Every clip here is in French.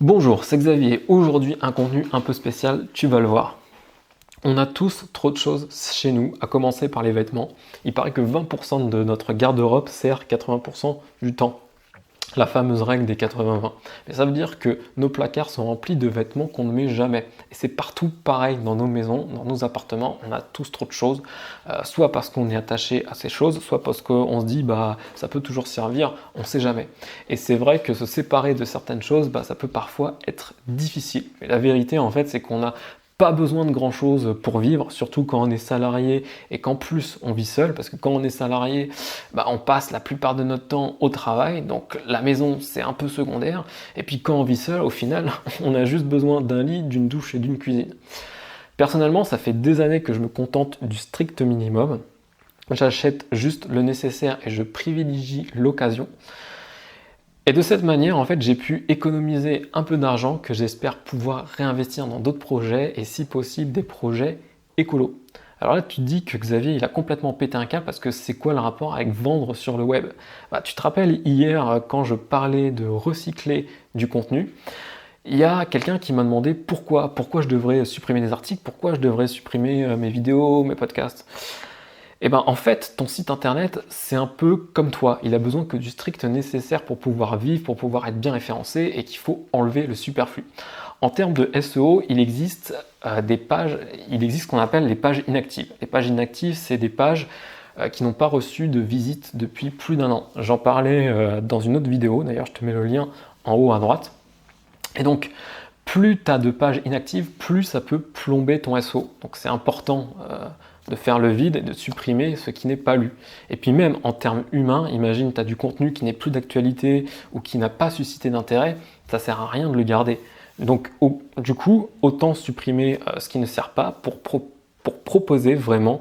Bonjour, c'est Xavier. Aujourd'hui, un contenu un peu spécial, tu vas le voir. On a tous trop de choses chez nous, à commencer par les vêtements. Il paraît que 20% de notre garde-robe sert 80% du temps. La fameuse règle des 80-20. Mais ça veut dire que nos placards sont remplis de vêtements qu'on ne met jamais. Et c'est partout pareil dans nos maisons, dans nos appartements. On a tous trop de choses, soit parce qu'on est attaché à ces choses, soit parce qu'on se dit bah ça peut toujours servir, on ne sait jamais. Et c'est vrai que se séparer de certaines choses, bah, ça peut parfois être difficile. Mais la vérité en fait, c'est qu'on a pas besoin de grand chose pour vivre, surtout quand on est salarié et qu'en plus on vit seul, parce que quand on est salarié, bah, on passe la plupart de notre temps au travail, donc la maison c'est un peu secondaire, et puis quand on vit seul, au final, on a juste besoin d'un lit, d'une douche et d'une cuisine. Personnellement, ça fait des années que je me contente du strict minimum, j'achète juste le nécessaire et je privilégie l'occasion. Et de cette manière, en fait, j'ai pu économiser un peu d'argent que j'espère pouvoir réinvestir dans d'autres projets et si possible des projets écolos. Alors là, tu te dis que Xavier, il a complètement pété un câble parce que c'est quoi le rapport avec vendre sur le web? Bah, tu te rappelles hier, quand je parlais de recycler du contenu, il y a quelqu'un qui m'a demandé pourquoi je devrais supprimer des articles, pourquoi je devrais supprimer mes vidéos, mes podcasts. Et ben en fait, ton site internet, c'est un peu comme toi. Il a besoin que du strict nécessaire pour pouvoir vivre, pour pouvoir être bien référencé et qu'il faut enlever le superflu. En termes de SEO, il existe ce qu'on appelle les pages inactives. Les pages inactives, c'est des pages qui n'ont pas reçu de visite depuis plus d'un an. J'en parlais dans une autre vidéo, d'ailleurs je te mets le lien en haut à droite. Et donc, plus tu as de pages inactives, plus ça peut plomber ton SEO. Donc c'est important de faire le vide et de supprimer ce qui n'est pas lu. Et puis même en termes humains, imagine tu as du contenu qui n'est plus d'actualité ou qui n'a pas suscité d'intérêt, ça sert à rien de le garder. Donc du coup, autant supprimer ce qui ne sert pas pour proposer vraiment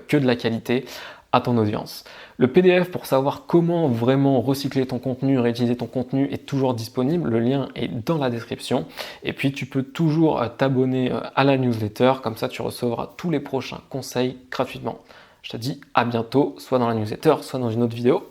que de la qualité à ton audience. Le PDF pour savoir comment vraiment recycler ton contenu, réutiliser ton contenu est toujours disponible, le lien est dans la description. Et puis tu peux toujours t'abonner à la newsletter, comme ça tu recevras tous les prochains conseils gratuitement. Je te dis à bientôt, soit dans la newsletter, soit dans une autre vidéo.